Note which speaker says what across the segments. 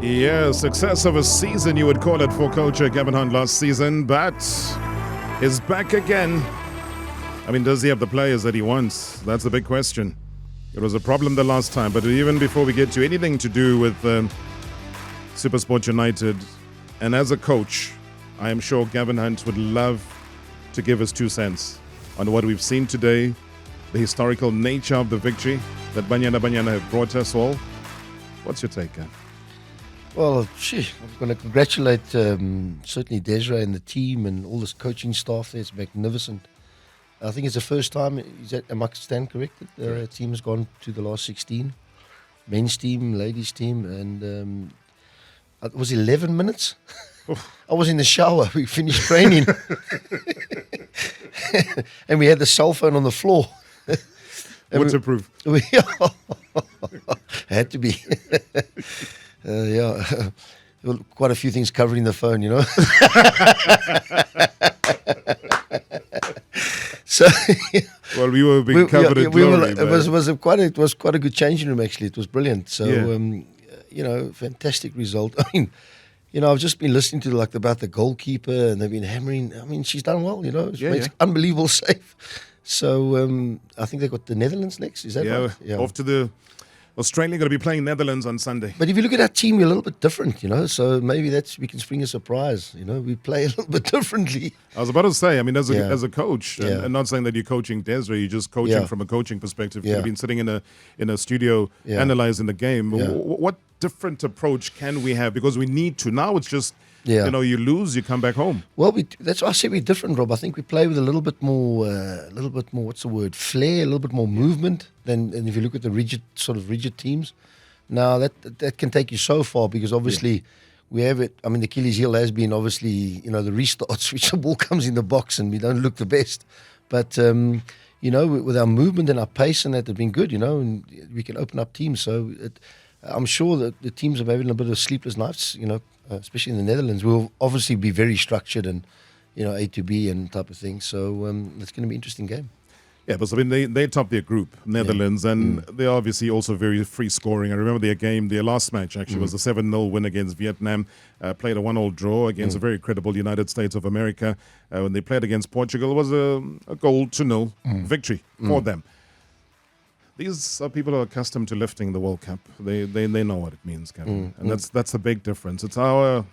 Speaker 1: Yeah, success of a season, you would call it, for coach Gavin Hunt last season, but is back again. I mean, does he have the players that he wants? That's the big question. It was a problem the last time, but even before we get to anything to do with Supersport United, and as a coach, I am sure Gavin Hunt would love to give us 2 cents on what we've seen today, the historical nature of the victory that Banyana have brought us all. What's your take, Gav?
Speaker 2: Well, I'm going to congratulate certainly Desiree and the team and all this coaching staff there. It's magnificent. I think it's the first time, am I stand corrected? The team has gone to the last 16. Men's team, ladies' team, and it was 11 minutes. I was in the shower. We finished training. And we had the cell phone on the floor.
Speaker 1: Waterproof.
Speaker 2: Had to be. Quite a few things covered in the phone, you know. So,
Speaker 1: well, we were being covered in glory.
Speaker 2: It was quite a good changing room, actually. It was brilliant. So, fantastic result. I mean, I've just been listening to about the goalkeeper, and they've been hammering. I mean, she's done well, It's unbelievable save. So I think they've got the Netherlands next. Is that right?
Speaker 1: Yeah, off to the Australia, going to be playing Netherlands on Sunday.
Speaker 2: But if you look at our team, we're a little bit different, So maybe we can spring a surprise. We play a little bit differently.
Speaker 1: I was about to say, I mean, as a coach, and not saying that you're coaching Desiree, you're just coaching from a coaching perspective. You've been sitting in a studio analyzing the game. What different approach can we have? Because we need to. Now it's just, you lose, you come back home.
Speaker 2: Well, that's why I say we're different, Rob. I think we play with a little bit more, what's the word, flair, a little bit more movement than if you look at the rigid teams. Now, that can take you so far because obviously we have it. I mean, the Achilles heel has been obviously, the restarts, which the ball comes in the box and we don't look the best. But, with our movement and our pace and that, it's been good, and we can open up teams. So I'm sure that the teams are having a bit of sleepless nights, especially in the Netherlands. We'll obviously be very structured and, A to B and type of thing. So it's going to be an interesting game.
Speaker 1: Yeah, but I mean, they top their group, Netherlands, and they're obviously also very free scoring. I remember their last match actually was a 7-0 win against Vietnam, played a 1-1 draw against a very credible United States of America. When they played against Portugal, it was a goal to nil victory for them. These are people who are accustomed to lifting the World Cup. They know what it means, Gavin. And that's a big difference. It's our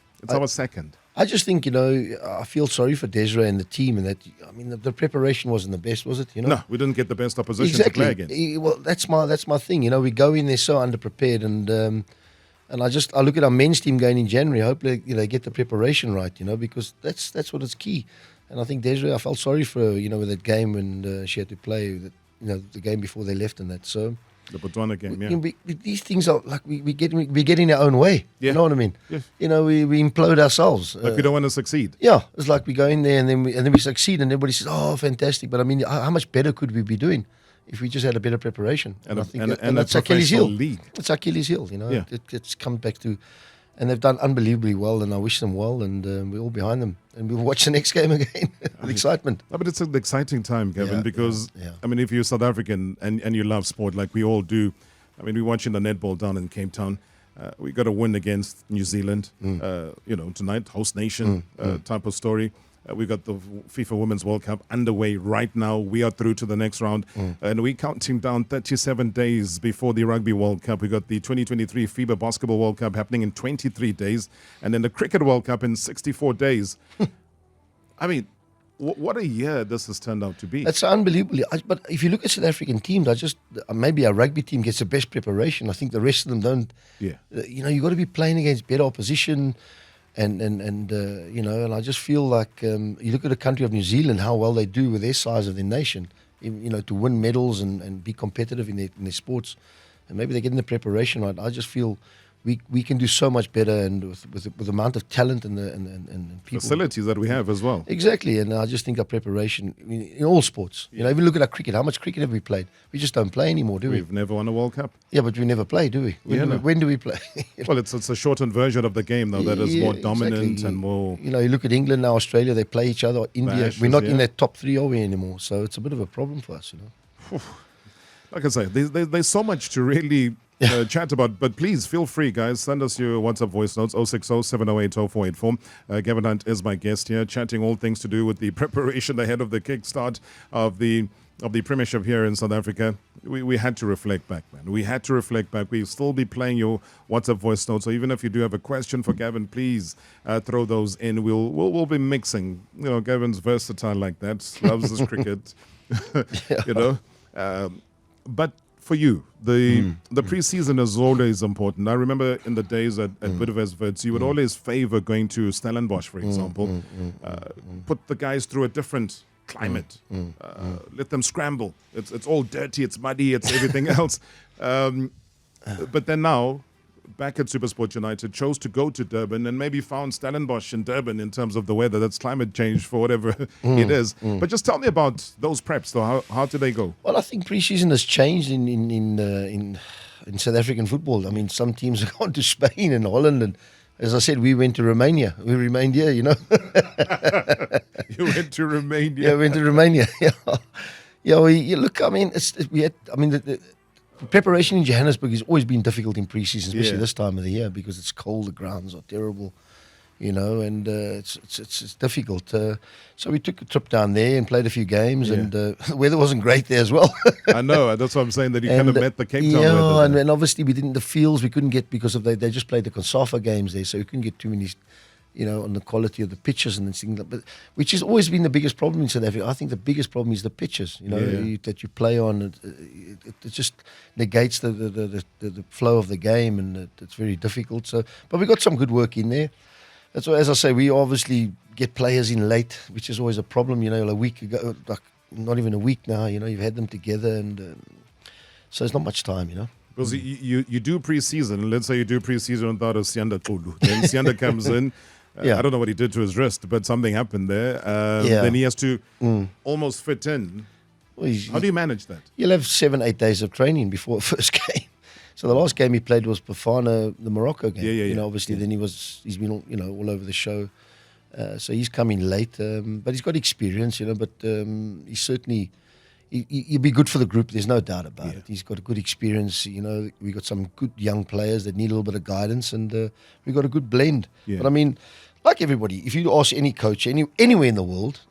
Speaker 1: second.
Speaker 2: I just think, I feel sorry for Desiree and the team, and that, I mean, the preparation wasn't the best, was it?
Speaker 1: No, we didn't get the best opposition to play against.
Speaker 2: Well, that's my thing. We go in there so underprepared, and I look at our men's team going in January. Hopefully, they get the preparation right, because that's what is key. And I think Desiree, I felt sorry for her, with that game when she had to play the game before they left and that. So
Speaker 1: the Botswana game,
Speaker 2: these things are like we get in our own way. You know what I mean?
Speaker 1: Yes.
Speaker 2: We implode ourselves.
Speaker 1: Like we don't want to succeed.
Speaker 2: Yeah, it's like we go in there and then we succeed, and everybody says, "Oh, fantastic!" But I mean, how much better could we be doing if we just had a better preparation?
Speaker 1: And
Speaker 2: I think that's Achilles heel. It's Achilles heel. It's come back to. And they've done unbelievably well, and I wish them well, and we're all behind them. And we'll watch the next game again with excitement.
Speaker 1: No, but it's an exciting time, Gavin, because, I mean, if you're South African and you love sport like we all do, I mean, we're watching the netball down in Cape Town. We got a win against New Zealand, tonight, host nation type of story. We got the FIFA Women's World Cup underway right now. We are through to the next round. And we're counting down 37 days before the Rugby World Cup. We got the 2023 FIBA Basketball World Cup happening in 23 days. And then the Cricket World Cup in 64 days. I mean, what a year this has turned out to be.
Speaker 2: That's unbelievable. But if you look at South African teams, maybe our rugby team gets the best preparation. I think the rest of them don't.
Speaker 1: Yeah.
Speaker 2: You've got to be playing against better opposition. And I just feel like you look at the country of New Zealand, how well they do with their size of their nation, to win medals and be competitive in their sports, and maybe they're getting the preparation right. I just feel we can do so much better, and with the amount of talent and people,
Speaker 1: facilities that we have as well.
Speaker 2: Exactly, and I just think our preparation in all sports. Even look at our cricket. How much cricket have we played? We just don't play anymore, do we?
Speaker 1: We've never won a World Cup.
Speaker 2: Yeah, but we never play, do we? When do we play?
Speaker 1: Well, it's a shortened version of the game now that is more dominant and more.
Speaker 2: You look at England now, Australia. They play each other. India, we're not in that top 3, are we, anymore? So it's a bit of a problem for us,
Speaker 1: Like I say, there's so much to really chat about. But please feel free, guys. Send us your WhatsApp voice notes 060-708-0484. Gavin Hunt is my guest here, chatting all things to do with the preparation ahead of the kickstart of the Premiership here in South Africa. We had to reflect back, man. We had to reflect back. We'll still be playing your WhatsApp voice notes. So even if you do have a question for Gavin, please throw those in. We'll be mixing. Gavin's versatile like that. Loves his cricket. But for you, the pre-season is always important. I remember in the days at Bidvest Wits, you would always favor going to Stellenbosch, for example, put the guys through a different climate, let them scramble. It's all dirty, it's muddy, it's everything else. But then now, back at Supersport United, chose to go to Durban and maybe found Stellenbosch in Durban in terms of the weather. That's climate change for whatever it is. But just tell me about those preps, though. How did they go?
Speaker 2: Well, I think pre-season has changed in South African football. I mean, some teams have gone to Spain and Holland, and as I said, we went to Romania. We remained here,
Speaker 1: You went to Romania?
Speaker 2: Yeah, we went to Romania. Look, I mean, the preparation in Johannesburg has always been difficult in pre-season, especially this time of the year, because it's cold, the grounds are terrible, and it's difficult. So we took a trip down there and played a few games, and the weather wasn't great there as well.
Speaker 1: I know, that's what I'm saying, that you kind of met the Cape Town weather.
Speaker 2: And obviously the fields we couldn't get because of they just played the CONSAFA games there, so we couldn't get too many, on the quality of the pitches and things like that. But which has always been the biggest problem in South Africa. I think the biggest problem is the pitches, that you play on. It just negates the flow of the game, and it's very difficult. So, but we got some good work in there. That's why, as I say, we obviously get players in late, which is always a problem. A week ago, like not even a week now. You've had them together, and so there's not much time.
Speaker 1: Because you do pre-season. Let's say you do pre-season without a Sianda Tulu. Then Sianda comes in. I don't know what he did to his wrist, but something happened there. Then he has to almost fit in. Well, how do you manage that?
Speaker 2: You'll have 7-8 days of training before the first game. So the last game he played was Bafana, the Morocco game. Obviously then he's been all over the show. So he's come in late, but he's got experience, but he's certainly he'll be good for the group. There's no doubt about it. He's got a good experience. We got some good young players that need a little bit of guidance, and we got a good blend. But I mean, like everybody, if you ask any coach anywhere in the world,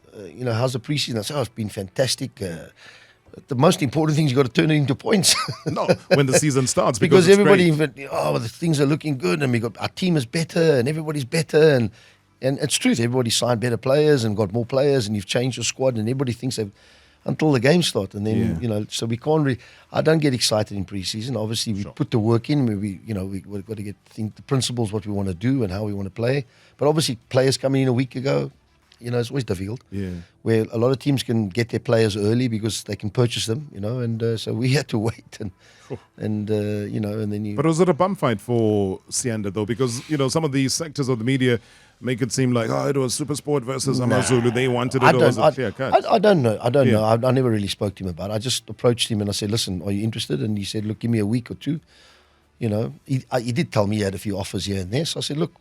Speaker 2: how's the preseason? I say, it's been fantastic. The most important thing is you've got to turn it into points.
Speaker 1: No, when the season starts,
Speaker 2: because everybody, the things are looking good, and our team is better, and everybody's better, and it's true. Everybody signed better players and got more players, and you've changed your squad, and everybody thinks they've until the game start, and then so we can't really. I don't get excited in pre-season. Obviously, we put the work in. We've got to think the principles, what we want to do, and how we want to play. But obviously, players coming in a week ago, it's always difficult. Where a lot of teams can get their players early because they can purchase them, and so we had to wait and then you.
Speaker 1: But was it a bum fight for Sianda though? Because some of these sectors of the media make it seem like it was Supersport versus Amazulu. They wanted it, or was it clear cut?
Speaker 2: I don't know. I don't know. I never really spoke to him about it. I just approached him and I said, "Listen, are you interested?" And he said, "Look, give me a week or two." He did tell me he had a few offers here and there. So I said, "Look,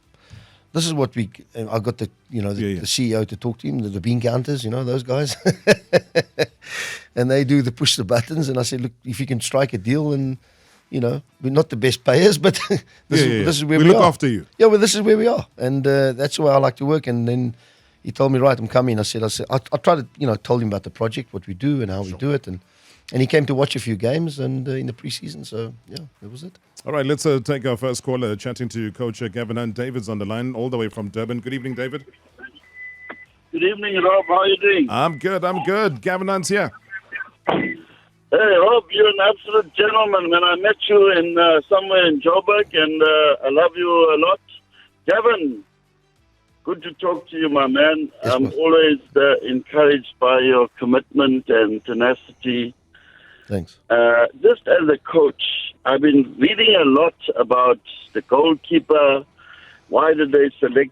Speaker 2: this is what we." And I got the CEO to talk to him, the bean counters, those guys, and they do the push the buttons. And I said, "Look, if you can strike a deal, and we're not the best payers, but this is where we
Speaker 1: look
Speaker 2: are.
Speaker 1: After you."
Speaker 2: Yeah, well, this is where we are, and that's where I like to work. And then he told me, "Right, I'm coming." I said, I tried to, told him about the project, what we do, and how we do it, and he came to watch a few games and in the preseason. So that was it.
Speaker 1: All right, let's take our first caller, chatting to Coach Gavin Hunt. David's on the line, all the way from Durban. Good evening, David.
Speaker 3: Good evening, Rob. How are you doing?
Speaker 1: I'm good. Gavin Hunt's here.
Speaker 3: Hey, Rob, you're an absolute gentleman. Man, I met you in somewhere in Joburg, and I love you a lot. Gavin, good to talk to you, my man.
Speaker 2: Yes,
Speaker 3: I'm always encouraged by your commitment and tenacity.
Speaker 2: Thanks.
Speaker 3: Just as a coach, I've been reading a lot about the goalkeeper. Why did they select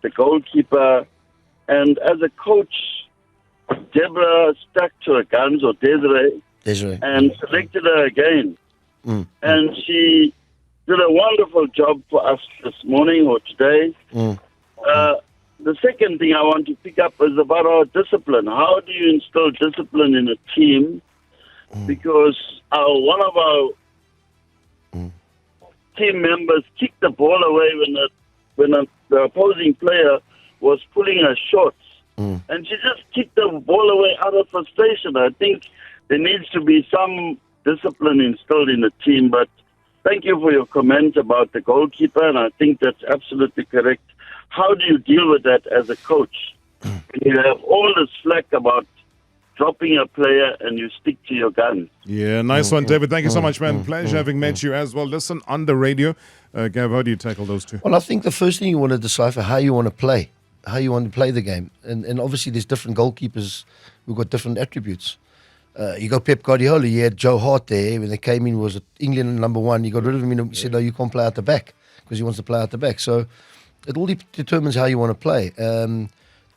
Speaker 3: the goalkeeper? And as a coach, Deborah stuck to her guns, or Desiree, and selected her again. And she did a wonderful job for us this morning or today. The second thing I want to pick up is about our discipline. How do you instill discipline in a team? Because one of our team members kicked the ball away when the opposing player was pulling her shorts. And she just kicked the ball away out of frustration. I think there needs to be some discipline instilled in the team. But thank you for your comment about the goalkeeper, and I think that's absolutely correct. How do you deal with that as a coach? You have all the slack about dropping a player and you stick to your guns.
Speaker 1: Yeah, nice one, David. Thank you so much, man. Pleasure having met you as well. Listen, on the radio, Gav, how do you tackle those two?
Speaker 2: Well, I think the first thing you want to decipher how you want to play. How you want to play the game. And obviously there's different goalkeepers who've got different attributes. You got Pep Guardiola, you had Joe Hart there. When they came in, was England number one. You got rid of him. He said, no, you can't play out the back because he wants to play out the back. So it all determines how you want to play.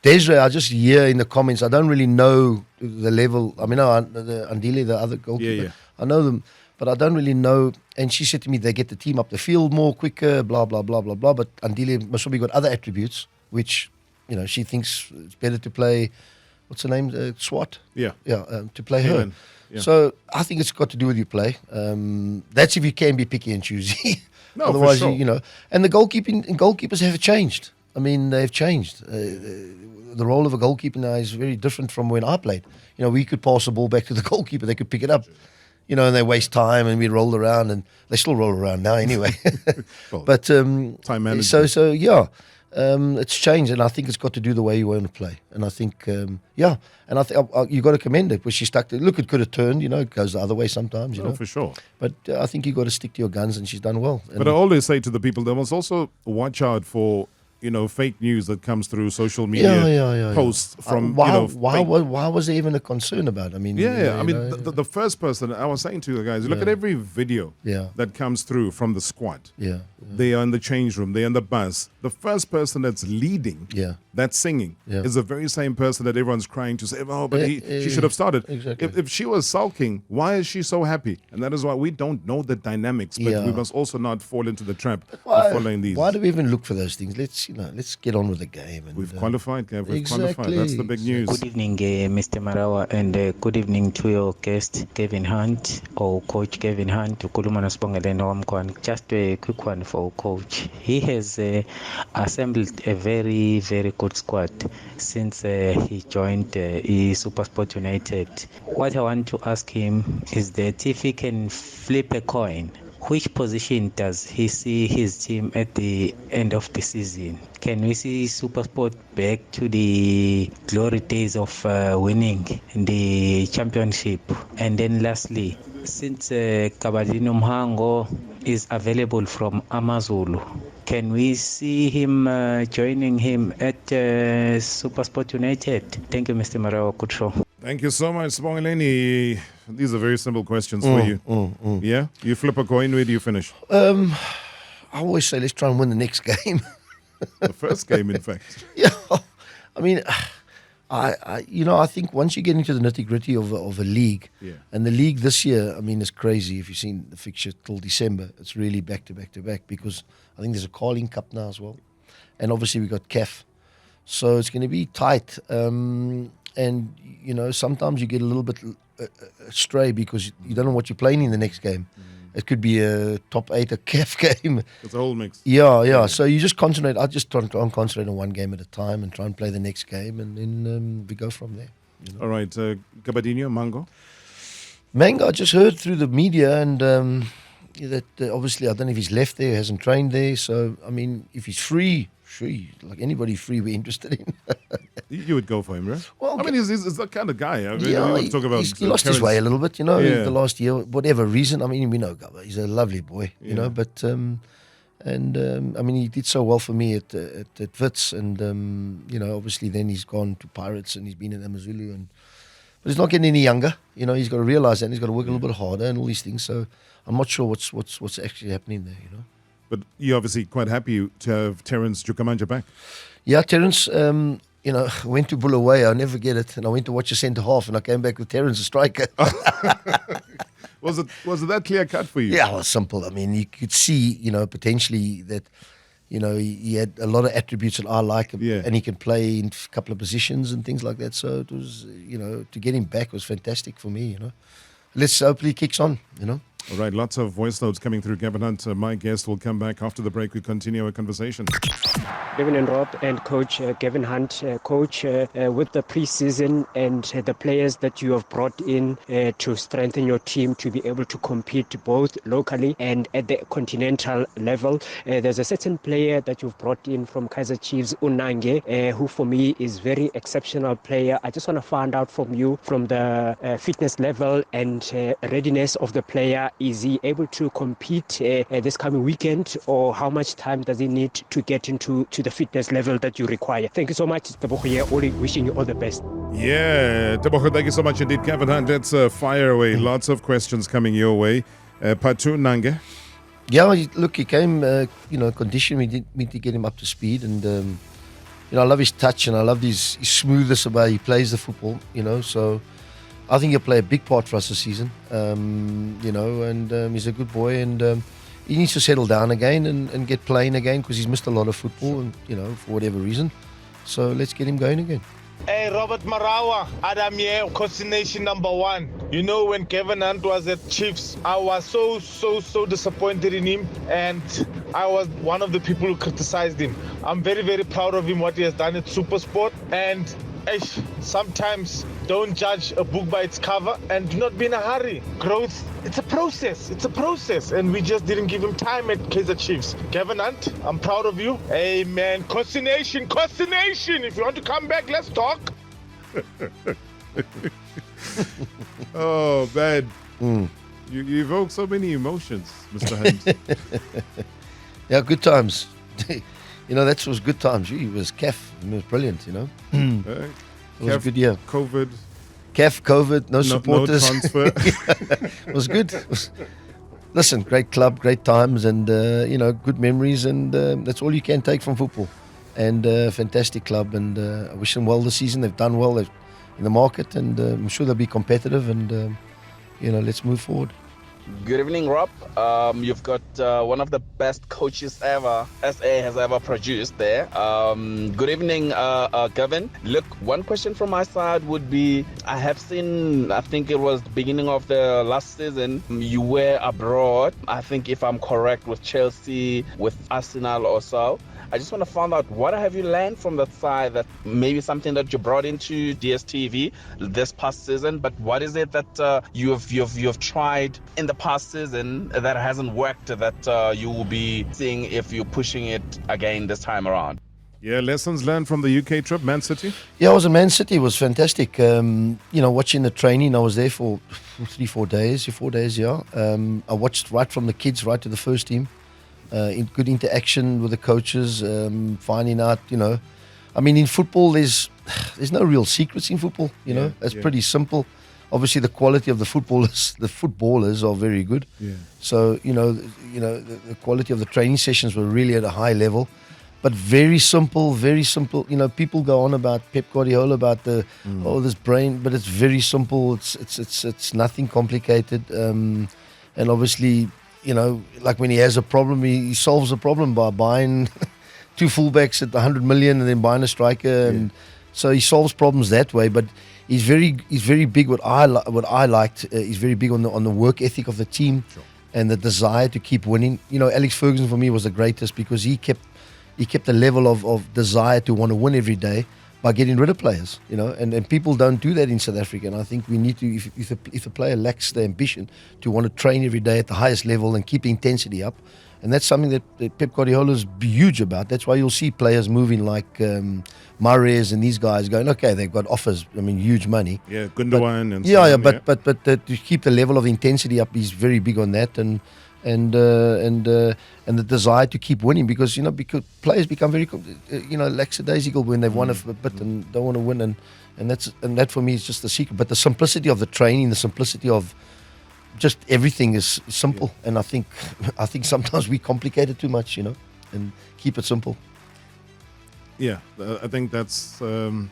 Speaker 2: Desiree, I just hear in the comments, I don't really know the level. I mean, Andile, the other goalkeeper,
Speaker 1: Yeah.
Speaker 2: I know them, but I don't really know. And she said to me, they get the team up the field more quicker, blah, blah, blah, blah, blah. But Andile must probably got other attributes, which... she thinks it's better to play, what's her name, Swat?
Speaker 1: Yeah.
Speaker 2: To play her.
Speaker 1: Yeah.
Speaker 2: So I think it's got to do with your play. That's if you can be picky and choosy.
Speaker 1: No,
Speaker 2: Otherwise,
Speaker 1: for sure.
Speaker 2: and the goalkeepers have changed. I mean, they've changed. The role of a goalkeeper now is very different from when I played. We could pass the ball back to the goalkeeper, they could pick it up. And they waste time, and we roll around, and they still roll around now anyway.
Speaker 1: Well,
Speaker 2: but
Speaker 1: time management.
Speaker 2: So yeah. It's changed, and I think it's got to do the way you want to play. And I think, and I think you got to commend it. Where she stuck to look, it could have turned. It goes the other way sometimes. You know,
Speaker 1: for sure.
Speaker 2: But I think you got to stick to your guns, and she's done well. And
Speaker 1: But I always say to the people, they must also watch out for fake news that comes through social media posts from
Speaker 2: why was there even a concern about it? I mean,
Speaker 1: the first person I was saying to the guys, look at every video that comes through from the squad. They are in the change room, they're in the bus. The first person that's leading, that's singing, is the very same person that everyone's crying to say, she should have started.
Speaker 2: Exactly.
Speaker 1: If she was sulking, why is she so happy? And that is why we don't know the dynamics, but we must also not fall into the trap of following these.
Speaker 2: Why do we even look for those things? Let's get on with the game. And,
Speaker 1: we've qualified, Gav. We've
Speaker 2: exactly,
Speaker 1: qualified. That's the big news.
Speaker 4: Good evening, Mr. Marawa, and good evening to your guest, Gavin Hunt, or Coach Gavin Hunt. Just a quick one for Coach. He has assembled a very, very good squad since he joined Supersport United. What I want to ask him is that if he can flip a coin, which position does he see his team at the end of the season? Can we see Supersport back to the glory days of winning the championship? And then lastly, since Kabadino Mhango is available from Amazulu, can we see him joining him at Supersport United? Thank you, Mr. Marawa. Good show.
Speaker 1: Thank you so much, Sibongeleni. These are very simple questions for you. Yeah? You flip a coin, where do you finish?
Speaker 2: I always say, let's try and win the next game.
Speaker 1: The first game, in fact.
Speaker 2: Yeah. I mean, I think once you get into the nitty-gritty of a league, and the league this year, I mean, it's crazy. If you've seen the fixture till December, it's really back to back to back, because I think there's a Carling Cup now as well. And obviously we got CAF. So it's going to be tight. And, sometimes you get a little bit astray because you don't know what you're playing in the next game. It could be a top 8, a CAF game.
Speaker 1: It's a whole mix.
Speaker 2: Yeah. So you just concentrate. I just try and concentrate on one game at a time and try and play the next game, and then we go from there.
Speaker 1: All right. Gabadinho, Mango?
Speaker 2: Mango, I just heard through the media, and that obviously, I don't know if he's left there, hasn't trained there. So, I mean, if he's free, like anybody free we're interested in.
Speaker 1: You would go for him, right?
Speaker 2: Well,
Speaker 1: I mean, he's that kind of guy. I mean, we want to talk about
Speaker 2: he lost his way a little bit, the last year, whatever reason. I mean, we know Gabba, he's a lovely boy, but I mean, he did so well for me at Wits, and obviously then he's gone to Pirates and he's been in Amazulu, but he's not getting any younger. He's got to realize that, and he's got to work a little bit harder and all these things. So I'm not sure what's actually happening there.
Speaker 1: But you're obviously quite happy to have Terence Jukamanja back.
Speaker 2: Yeah, Terence, I went to Bulawayo, I'll never get it, and I went to watch a centre half, and I came back with Terence, a striker.
Speaker 1: Was it that clear cut for you?
Speaker 2: Yeah, it was simple. I mean, you could see, potentially that, he had a lot of attributes that I like, and he can play in a couple of positions and things like that. So it was, to get him back was fantastic for me, Let's hopefully he kicks on,
Speaker 1: All right, lots of voice notes coming through. Gavin Hunt, my guest, will come back after the break. We continue our conversation.
Speaker 5: Gavin and Rob and Coach Gavin Hunt. Coach, with the preseason and the players that you have brought in to strengthen your team to be able to compete both locally and at the continental level, there's a certain player that you've brought in from Kaizer Chiefs, Unange, who for me is very exceptional player. I just want to find out from you, from the fitness level and readiness of the player. Is he able to compete this coming weekend, or how much time does he need to get into the fitness level that you require? Thank you so much, Tebogo here. Only wishing you all the best.
Speaker 1: Yeah, Tebogo, thank you so much indeed. Gavin Hunt, let's fire away. Lots of questions coming your way. Patu Nange.
Speaker 2: Yeah, look, he came, conditioned. We did need to get him up to speed, and I love his touch and I love his smoothness about he plays the football. So I think he'll play a big part for us this season. And he's a good boy, and he needs to settle down again and get playing again, because he's missed a lot of football, and for whatever reason. So let's get him going again.
Speaker 6: Hey, Robert Marawa, Adam here, Coordination number 1. When Gavin Hunt was at Chiefs, I was so disappointed in him, and I was one of the people who criticized him. I'm very, very proud of him, what he has done at Supersport, and sometimes don't judge a book by its cover, and do not be in a hurry. Growth, it's a process, and we just didn't give him time at Kaizer Chiefs. Gavin Hunt, I'm proud of you. Hey man, Coordination, if you want to come back, let's talk.
Speaker 1: Oh man, you evoke so many emotions, Mr. Hunt.
Speaker 2: Yeah, good times. That was good times. It was CAF. It was brilliant, It was a good year.
Speaker 1: COVID.
Speaker 2: CAF, COVID, no supporters.
Speaker 1: No transfer.
Speaker 2: It was good. Listen, great club, great times, and, good memories, and that's all you can take from football. And fantastic club, and I wish them well this season. They've done well in the market, and I'm sure they'll be competitive, and, let's move forward.
Speaker 7: Good evening, Rob. You've got one of the best coaches ever SA has ever produced there. Good evening, Gavin. Look, one question from my side would be, I have seen, I think it was the beginning of the last season, you were abroad, I think if I'm correct, with Chelsea, with Arsenal or so. I just want to find out, what have you learned from that side, that maybe something that you brought into DStv this past season, but what is it that you've tried in the past season that hasn't worked, that you will be seeing if you're pushing it again this time around?
Speaker 1: Yeah, lessons learned from the UK trip, Man City?
Speaker 2: Yeah, I was in Man City. It was fantastic. Watching the training, I was there for 4 days, yeah. I watched right from the kids right to the first team. Good interaction with the coaches, finding out, in football there's no real secrets in football, it's pretty simple. Obviously the quality of the footballers are very good.
Speaker 1: Yeah.
Speaker 2: So, the quality of the training sessions were really at a high level, but very simple. People go on about Pep Guardiola, about this brain, but it's very simple. It's nothing complicated. And obviously, like when he has a problem, he solves the problem by buying 2 fullbacks at 100 million and then buying a striker, and so he solves problems that way. But he's very big. What I liked, he's very big on the work ethic of the team, and the desire to keep winning. Alex Ferguson for me was the greatest, because he kept the level of desire to want to win every day by getting rid of players, and people don't do that in South Africa. And I think we need to, if a player lacks the ambition to want to train every day at the highest level and keep the intensity up, and that's something that Pep Guardiola is huge about. That's why you'll see players moving like Mahrez and these guys going, okay, they've got offers, huge money.
Speaker 1: Yeah, Gundogan and
Speaker 2: so
Speaker 1: on,
Speaker 2: but to keep the level of intensity up, he's very big on that, and the desire to keep winning, because players become very lackadaisical when they've won a bit and don't want to win, and that for me is just the secret. But the simplicity of the training, the simplicity of just everything is simple, and I think sometimes we complicate it too much, and keep it simple.
Speaker 1: Yeah, I think that's that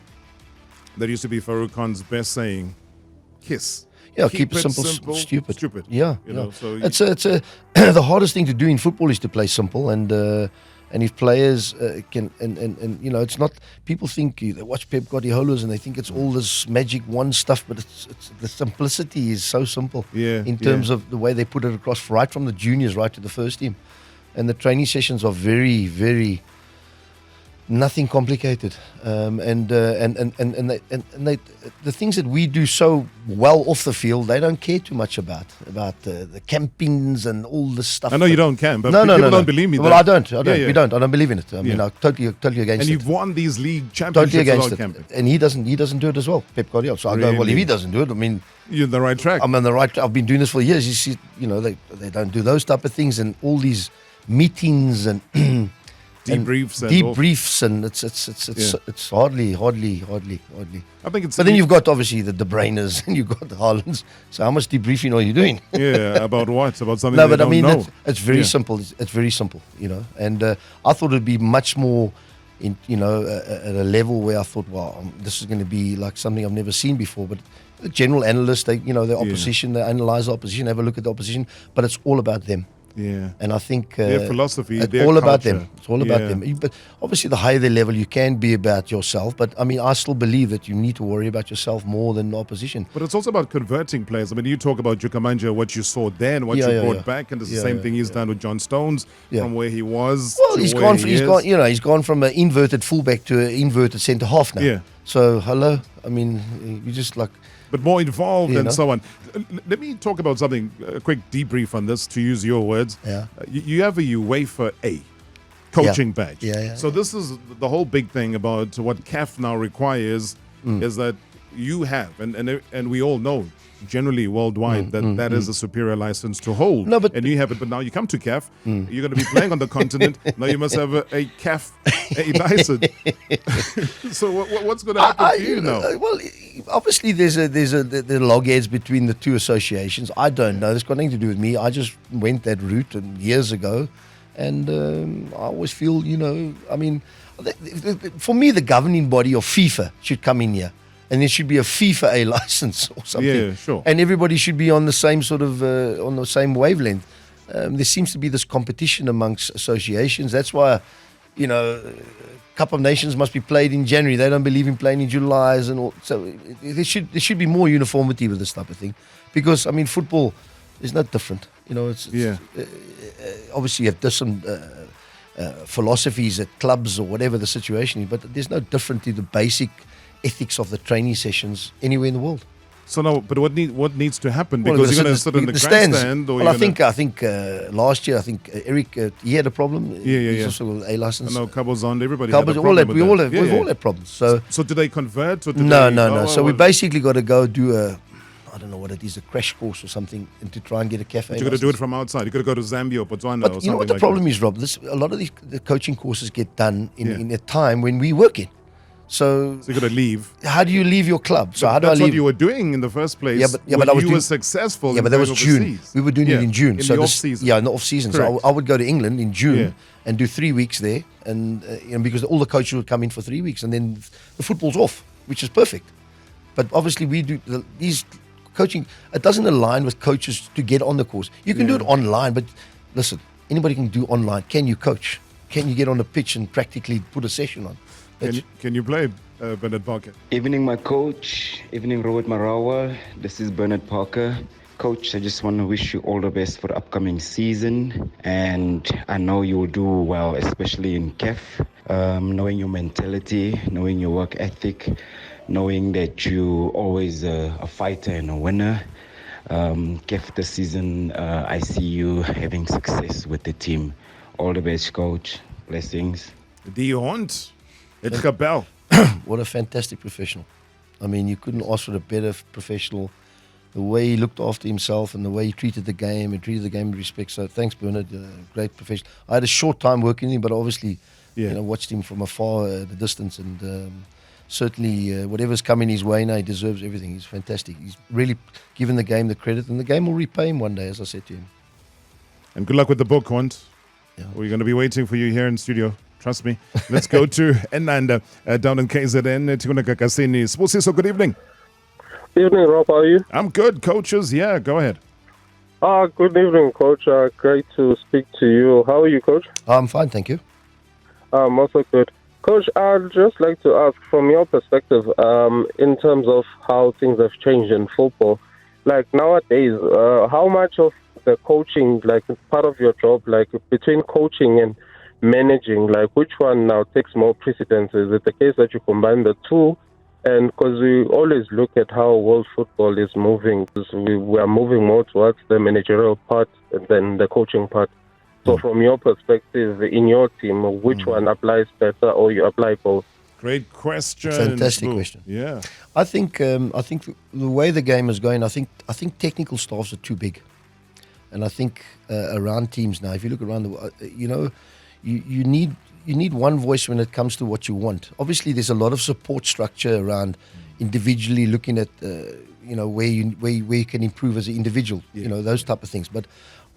Speaker 1: used to be Farouk Khan's best saying, KISS.
Speaker 2: Yeah, keep it simple, stupid. Yeah,
Speaker 1: So
Speaker 2: it's the hardest thing to do in football is to play simple, and And if players can, and you know, it's not, people think they watch Pep Guardiola's and they think it's all this magic one stuff, but it's the simplicity is so simple in terms of the way they put it across, right from the juniors right to the first team. And the training sessions are very, very, nothing complicated. And the things that we do so well off the field, they don't care too much about the campings and all this stuff.
Speaker 1: I know you don't camp, but
Speaker 2: no,
Speaker 1: people don't believe me.
Speaker 2: Well, I don't.
Speaker 1: Yeah.
Speaker 2: We don't. I don't believe in it. I mean, I'm totally against it.
Speaker 1: And you've won these league championships
Speaker 2: totally against
Speaker 1: without
Speaker 2: it.
Speaker 1: camping.
Speaker 2: And he doesn't do it as well, Pep Guardiola. So I go, well, if he doesn't do it, I mean,
Speaker 1: you're on the right track.
Speaker 2: I'm on the right track. I've been doing this for years. You see, you know, they don't do those type of things, and all these meetings and debriefs and it's hardly.
Speaker 1: I think it's.
Speaker 2: But then you've got obviously the De Bruynes and you've got the Haalands. So how much debriefing are you doing?
Speaker 1: About what? About something?
Speaker 2: No, but I mean
Speaker 1: know.
Speaker 2: it's very simple. It's very simple, you know. And I thought it'd be much more, at a level where I thought, wow, this is going to be like something I've never seen before. But the general analysts, the opposition, they analyze the opposition, have a look at the opposition, but it's all about them.
Speaker 1: Yeah.
Speaker 2: And I think
Speaker 1: their philosophy,
Speaker 2: it's
Speaker 1: their
Speaker 2: all
Speaker 1: culture.
Speaker 2: about them. It's all about them. But obviously, the higher the level, you can be about yourself. But I mean, I still believe that you need to worry about yourself more than the opposition.
Speaker 1: But it's also about converting players. I mean, you talk about Jukamanja, what you saw then, what you brought back, and it's the same thing he's done with John Stones from where he was.
Speaker 2: Well, he's gone from an inverted fullback to an inverted centre half now.
Speaker 1: Yeah.
Speaker 2: So hello, I mean, you just like.
Speaker 1: But more involved and so on. Let me talk about something, a quick debrief on this, to use your words.
Speaker 2: Yeah.
Speaker 1: You have a UEFA A coaching badge.
Speaker 2: Yeah.
Speaker 1: So this is the whole big thing about what CAF now requires is that you have, and we all know, generally worldwide, that is a superior license to hold.
Speaker 2: No, but
Speaker 1: and you have it, but now you come to CAF, you're going to be playing on the continent, now you must have a CAF A license. So what's going to happen to you now?
Speaker 2: Well, obviously there are logheads between the two associations. I don't know. It's got nothing to do with me. I just went that route years ago, and I always feel, I mean, for me, the governing body of FIFA should come in here. And there should be a FIFA A license or something.
Speaker 1: Yeah, sure.
Speaker 2: And everybody should be on the same sort of on the same wavelength. There seems to be this competition amongst associations. That's why, Cup of Nations must be played in January. They don't believe in playing in July and all. So there should be more uniformity with this type of thing, because I mean, football is not different. It's obviously you have different philosophies at clubs or whatever the situation is, but there's no different to the basic ethics of the training sessions anywhere in the world.
Speaker 1: So now, but what needs to happen? Because you're going to sit in the grandstand, or
Speaker 2: well, I think last year, Eric he had a problem.
Speaker 1: Yeah.
Speaker 2: He's also got an A license.
Speaker 1: No, Cabozon, everybody.
Speaker 2: We all had problems. So
Speaker 1: do they convert? Or
Speaker 2: no. So we basically got to go do I don't know what it is, a crash course or something, and to try and get a cafe.
Speaker 1: But you got to do it from outside. You got to go to Zambia or Botswana or something.
Speaker 2: You know what the problem is, Rob? A lot of the coaching courses get done in a time when we work in. So
Speaker 1: you got to leave.
Speaker 2: How do you leave your club? So how do I leave?
Speaker 1: That's what you were doing in the first place.
Speaker 2: But you
Speaker 1: were successful.
Speaker 2: Yeah, but that was June. We were doing it in June.
Speaker 1: In the off season.
Speaker 2: Yeah, in the off season. So I would go to England in June and do 3 weeks there, and because all the coaches would come in for 3 weeks, and then the football's off, which is perfect. But obviously we do these coaching. It doesn't align with coaches to get on the course. You can do it online, but listen, anybody can do online. Can you coach? Can you get on the pitch and practically put a session on?
Speaker 1: Can you play, Bernard Parker?
Speaker 8: Evening, my coach. Evening, Robert Marawa. This is Bernard Parker. Coach, I just want to wish you all the best for the upcoming season. And I know you will do well, especially in CAF. Knowing your mentality, knowing your work ethic, knowing that you always a fighter and a winner. CAF this season, I see you having success with the team. All the best, coach. Blessings.
Speaker 1: Hunt. It's Cabell.
Speaker 2: What a fantastic professional. I mean, you couldn't ask for a better professional. The way he looked after himself and the way he treated the game and treated the game with respect. So thanks, Bernard. Great professional. I had a short time working with him, but obviously watched him from afar at a distance. And certainly whatever's coming his way now, he deserves everything. He's fantastic. He's really given the game the credit, and the game will repay him one day, as I said to him.
Speaker 1: And good luck with the book, Hunt.
Speaker 2: Yeah.
Speaker 1: We're going to be waiting for you here in studio. Trust me. Let's go to Enanda down in KZN. Tikuna Kakasini. Spusiso, good evening.
Speaker 9: Evening, Rob. How are you?
Speaker 1: I'm good. Coaches, go ahead.
Speaker 9: Good evening, Coach. Great to speak to you. How are you, Coach?
Speaker 2: I'm fine, thank you.
Speaker 9: I'm also good. Coach, I'd just like to ask, from your perspective, in terms of how things have changed in football, like nowadays, how much of the coaching, like part of your job, like between coaching and managing, like which one now takes more precedence? Is it the case that you combine the two? And because we always look at how world football is moving, 'cause we are moving more towards the managerial part than the coaching part. So from your perspective, in your team, which one applies better, or you apply both?
Speaker 1: Great question.
Speaker 2: Fantastic question.
Speaker 1: Yeah.
Speaker 2: I think the way the game is going, I think technical staffs are too big, and I think around teams now, if you look around the world, you need one voice when it comes to what you want. Obviously, there's a lot of support structure around individually looking at where you can improve as an individual, those type of things. But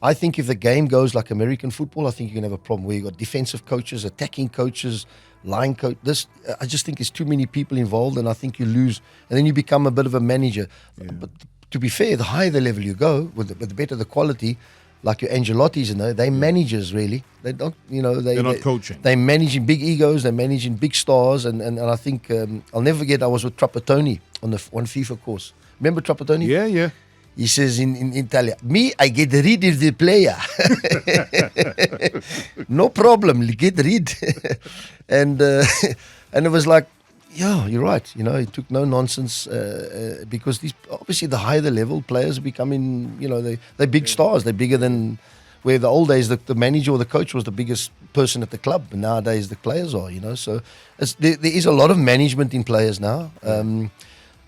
Speaker 2: I think if the game goes like American football, I think you can have a problem where you've got defensive coaches, attacking coaches, line coach. I just think there's too many people involved, and I think you lose, and then you become a bit of a manager. Yeah. But to be fair, the higher the level you go, with the better the quality, like your Angelottis, they're managers really. They don't, they're not coaching. They're managing big egos, they're managing big stars, and I think I'll never forget. I was with Trapattoni on one FIFA course. Remember Trapattoni?
Speaker 1: Yeah.
Speaker 2: He says in Italian, me, I get rid of the player. No problem, get rid. And it was like, yeah, you're right. He took no nonsense because these, obviously the higher the level, players are becoming, they're big stars. They're bigger than where the old days the manager or the coach was the biggest person at the club. And nowadays the players are, So there is a lot of management in players now.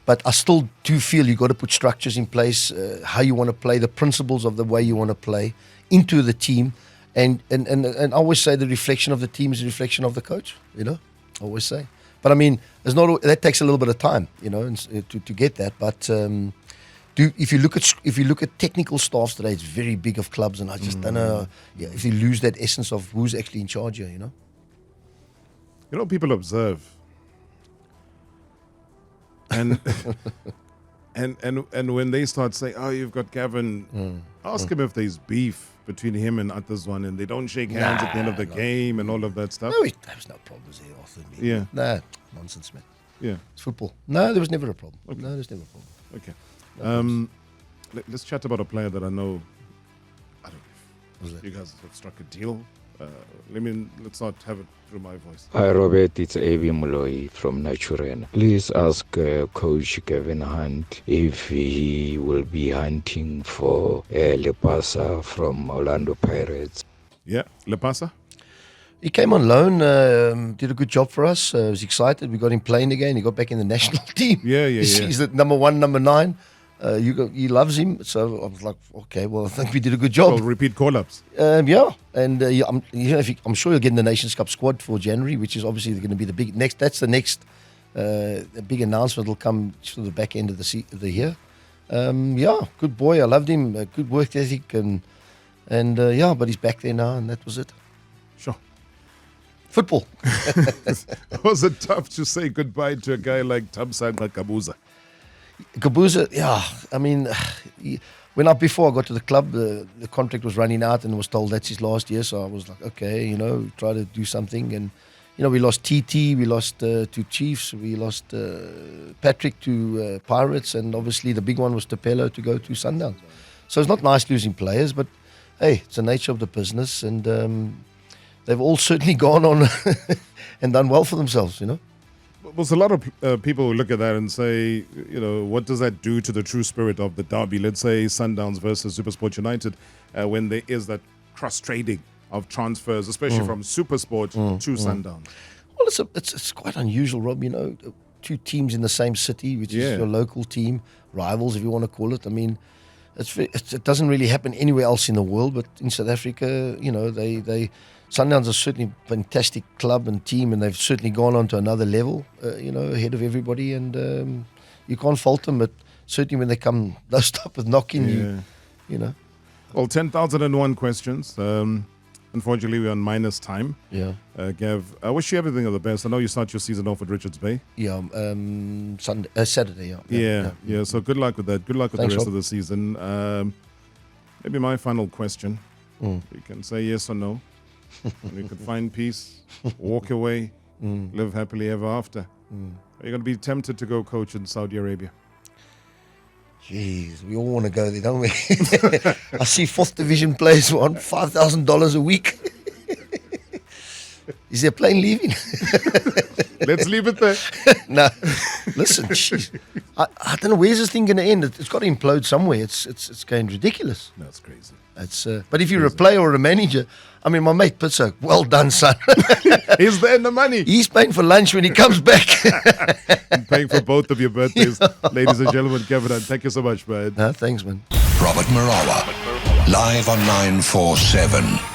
Speaker 2: But I still do feel you got to put structures in place, how you want to play, the principles of the way you want to play into the team, and I always say the reflection of the team is a reflection of the coach. I always say, but I mean, that takes a little bit of time, to get that. But if you look at technical staffs today, it's very big of clubs, and I just don't know if you lose that essence of who's actually in charge here.
Speaker 1: People observe. And and when they start saying, "Oh, you've got Gavin," ask him if there's beef between him and Atazwan, and they don't shake hands at the end of the game and all of that stuff.
Speaker 2: No, there's no problems there, Arthur.
Speaker 1: Yeah,
Speaker 2: no nonsense, man.
Speaker 1: Yeah,
Speaker 2: it's football. No, there was never a problem.
Speaker 1: Okay.
Speaker 2: No, there's never a problem.
Speaker 1: Okay, let's chat about a player that I know. I don't know if you guys have struck a deal. Let's not have it through my voice.
Speaker 10: Hi Robert, it's Avi Moloi from Naturena. Please ask Coach Gavin Hunt if he will be hunting for Lepasa from Orlando Pirates.
Speaker 1: Yeah, Lepasa?
Speaker 2: He came on loan, did a good job for us. Was excited. We got him playing again. He got back in the national team.
Speaker 1: Yeah.
Speaker 2: He's the number 1, number 9. He loves him, so I was like, okay, well, I think we did a good job.
Speaker 1: Well, repeat call-ups.
Speaker 2: Yeah, and I'm sure he'll get in the Nations Cup squad for January, which is obviously going to be the big next. That's the next big announcement. Will come to the back end of the year. Good boy. I loved him. Good work ethic, and but he's back there now, and that was it.
Speaker 1: Sure.
Speaker 2: Football.
Speaker 1: Was it tough to say goodbye to a guy like Thamsanqa Kabuza?
Speaker 2: Kabuza, I mean, before I got to the club, the contract was running out and was told that's his last year. So I was like, okay, try to do something. And, we lost TT, we lost to Chiefs, we lost Patrick to Pirates, and obviously the big one was Tapelo to go to Sundowns. So it's not nice losing players, but hey, it's the nature of the business, and they've all certainly gone on and done well for themselves,
Speaker 1: Well, a lot of people will look at that and say, what does that do to the true spirit of the derby? Let's say Sundowns versus Supersport United, when there is that cross-trading of transfers, especially from Supersport to Sundowns.
Speaker 2: Well, it's quite unusual, Rob, two teams in the same city, which is your local team, rivals, if you want to call it. I mean, it doesn't really happen anywhere else in the world, but in South Africa, Sundowns are certainly a fantastic club and team, and they've certainly gone on to another level, ahead of everybody, and you can't fault them, but certainly when they come those type of knocking,
Speaker 1: Well, 10,001 questions. Unfortunately, we're on minus time.
Speaker 2: Yeah.
Speaker 1: Gav, I wish you everything of the best. I know you start your season off at Richards Bay.
Speaker 2: Yeah, Saturday,
Speaker 1: Yeah, so good luck with that. Good luck with
Speaker 2: Thanks,
Speaker 1: the rest
Speaker 2: Rob.
Speaker 1: of the season. Maybe my final question. You can say yes or no. and you could find peace, walk away, live happily ever after. Are you going to be tempted to go coach in Saudi Arabia?
Speaker 2: Jeez, we all want to go there, don't we? I see 4th division players want $5,000 a week. Is there a plane leaving?
Speaker 1: Let's leave it there.
Speaker 2: No, listen, jeez. I don't know, where's this thing going to end? It's got to implode somewhere. It's going ridiculous.
Speaker 1: No, it's crazy.
Speaker 2: But if you're a player or a manager, I mean, my mate Pitso, well done, son.
Speaker 1: He's there in the money.
Speaker 2: He's paying for lunch when he comes back.
Speaker 1: And paying for both of your birthdays. Ladies and gentlemen, Gavin Hunt, thank you so much, man.
Speaker 2: Thanks, man.
Speaker 11: Robert Marawa, live on 947.